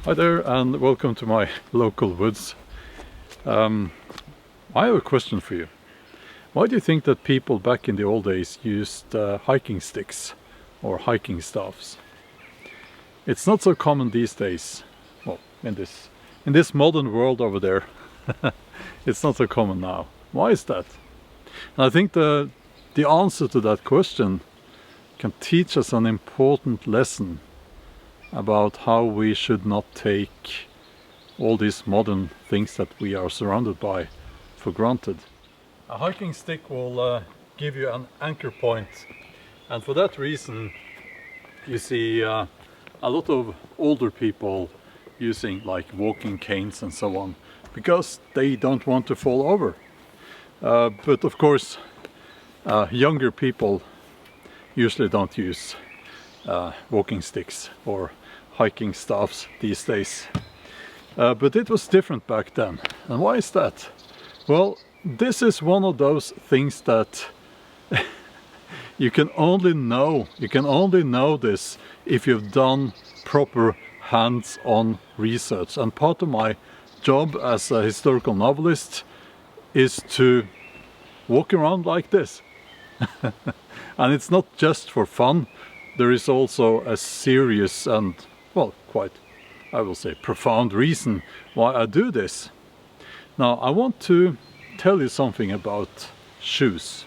Hi there and welcome to my local woods. I have a question for you. Why do you think that people back in the old days used hiking sticks or hiking staffs? It's not so common these days. Well, in this modern world over there, it's not so common now. Why is that? And I think the answer to that question can teach us an important lesson about how we should not take all these modern things that we are surrounded by for granted. A hiking stick will give you an anchor point, and for that reason you see a lot of older people using like walking canes and so on, because they don't want to fall over. But of course younger people usually don't use walking sticks or hiking staffs these days. But it was different back then. And why is that? Well, this is one of those things that you can only know this if you've done proper hands-on research. And part of my job as a historical novelist is to walk around like this. And it's not just for fun. There is also a serious and, well, quite, I will say, profound reason why I do this. Now, I want to tell you something about shoes.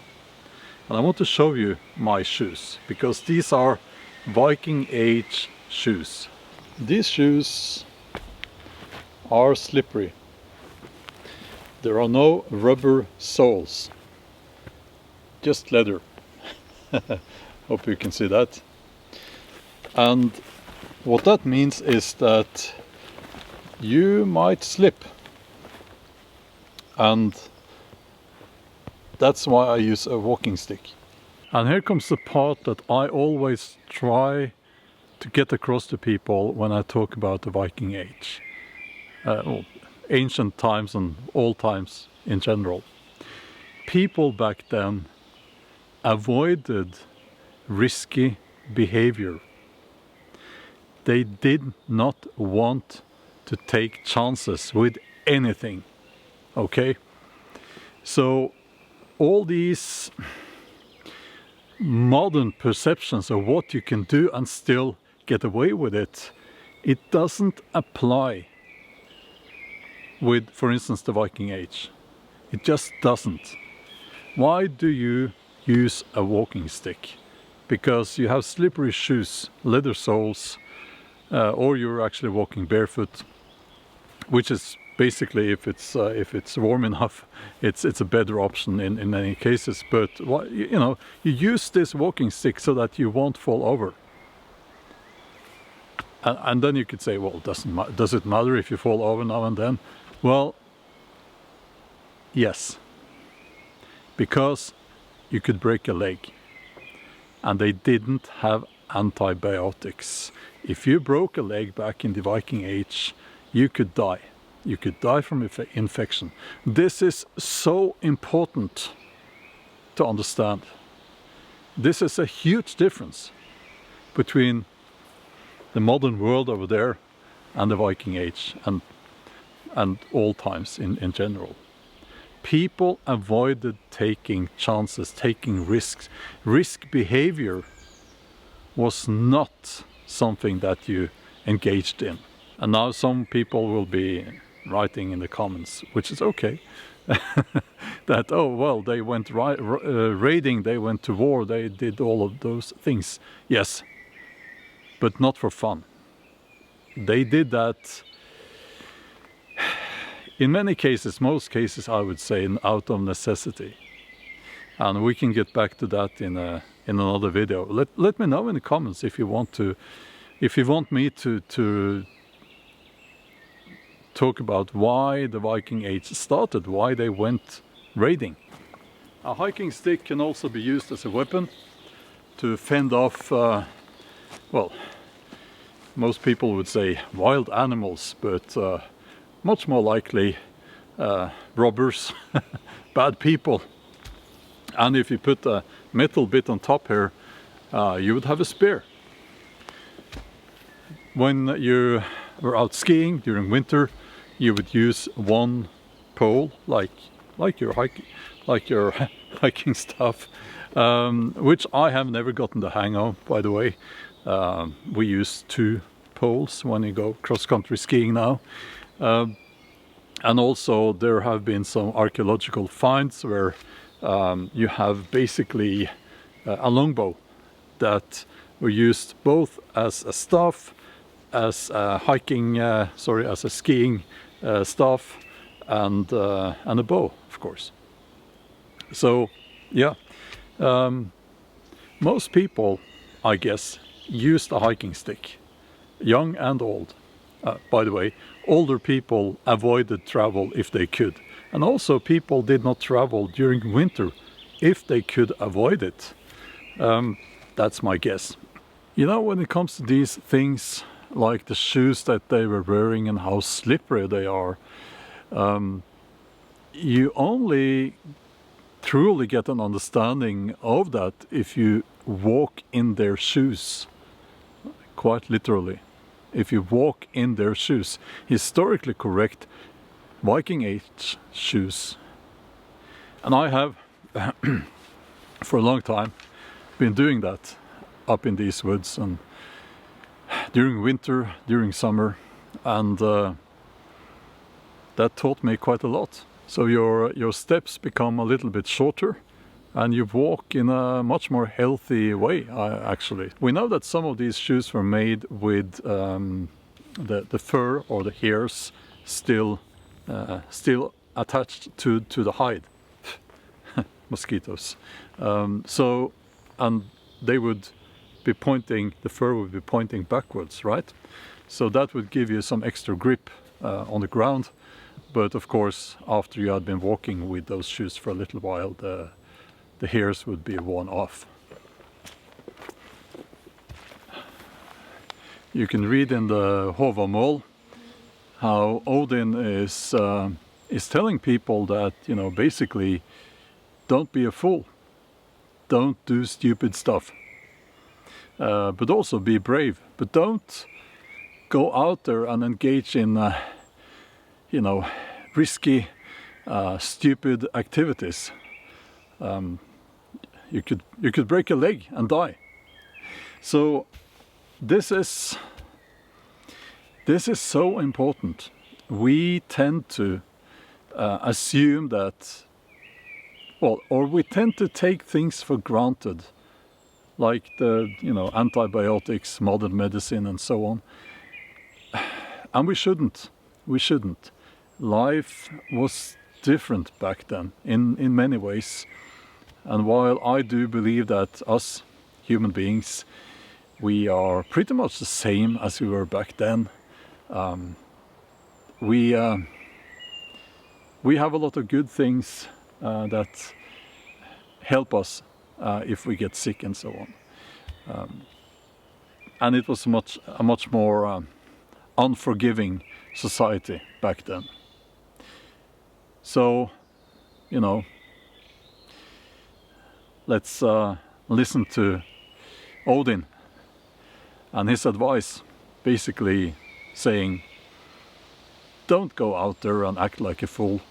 And I want to show you my shoes, because these are Viking Age shoes. These shoes are slippery. There are no rubber soles, just leather. Hope you can see that. And what that means is that you might slip, and that's why I use a walking stick. And here comes the part that I always try to get across to people when I talk about the Viking Age, well, ancient times and all times in general. People back then avoided risky behavior. They did not want to take chances with anything, okay? So all these modern perceptions of what you can do and still get away with it, it doesn't apply with, for instance, the Viking Age. It just doesn't. Why do you use a walking stick? Because you have slippery shoes, leather soles, or you're actually walking barefoot, which is basically, if it's warm enough, it's a better option in many cases. But you know, you use this walking stick so that you won't fall over. And then you could say, well, does it matter if you fall over now and then? Well, yes, because you could break a leg, and they didn't have antibiotics. If you broke a leg back in the Viking Age, you could die. You could die from infection. This is so important to understand. This is a huge difference between the modern world over there and the Viking Age and all times in general. People avoided taking chances, taking risks. Risk behavior was not something that you engaged in. And now some people will be writing in the comments, which is okay, that, oh, well, they went raiding, they went to war, they did all of those things. Yes, but not for fun. They did that in many cases, most cases, I would say, out of necessity. And we can get back to that in another video. Let me know in the comments if you want me to talk about why the Viking Age started, why they went raiding. A hiking stick can also be used as a weapon to fend off, well, most people would say wild animals, but much more likely robbers, bad people. And if you put a metal bit on top here, you would have a spear. When you were out skiing during winter, you would use one pole, like your hiking stuff, which I have never gotten the hang of, by the way. We use 2 poles when you go cross-country skiing now. And also there have been some archaeological finds where you have basically a longbow that were used both as a staff, as a as a skiing staff, and a bow, of course. So yeah, most people, I guess, used a hiking stick, young and old. By the way, older people avoided travel if they could, and also people did not travel during winter if they could avoid it. That's my guess. You know, when it comes to these things, like the shoes that they were wearing and how slippery they are, you only truly get an understanding of that if you walk in their shoes, quite literally. If you walk in their shoes, historically correct Viking Age shoes. And I have, for a long time, been doing that up in these woods, and during winter, during summer, and that taught me quite a lot. So your steps become a little bit shorter, and you walk in a much more healthy way, actually. We know that some of these shoes were made with the fur or the hairs still attached to the hide. Mosquitoes. So, and they would be pointing, the fur would be pointing backwards, right? So that would give you some extra grip on the ground. But of course, after you had been walking with those shoes for a little while, the hairs would be worn off. You can read in the Håvamål how Odin is telling people that, you know, basically, don't be a fool, don't do stupid stuff, but also be brave. But don't go out there and engage in, you know, risky, stupid activities. You could break a leg and die. So this is so important. We tend to assume that, well, or we tend to take things for granted, like the, you know, antibiotics, modern medicine, and so on. And we shouldn't. We shouldn't. Life was different back then in many ways. And while I do believe that us human beings, we are pretty much the same as we were back then, we have a lot of good things that help us if we get sick and so on. And it was a much more unforgiving society back then. So, you know, let's listen to Odin and his advice, basically saying, don't go out there and act like a fool.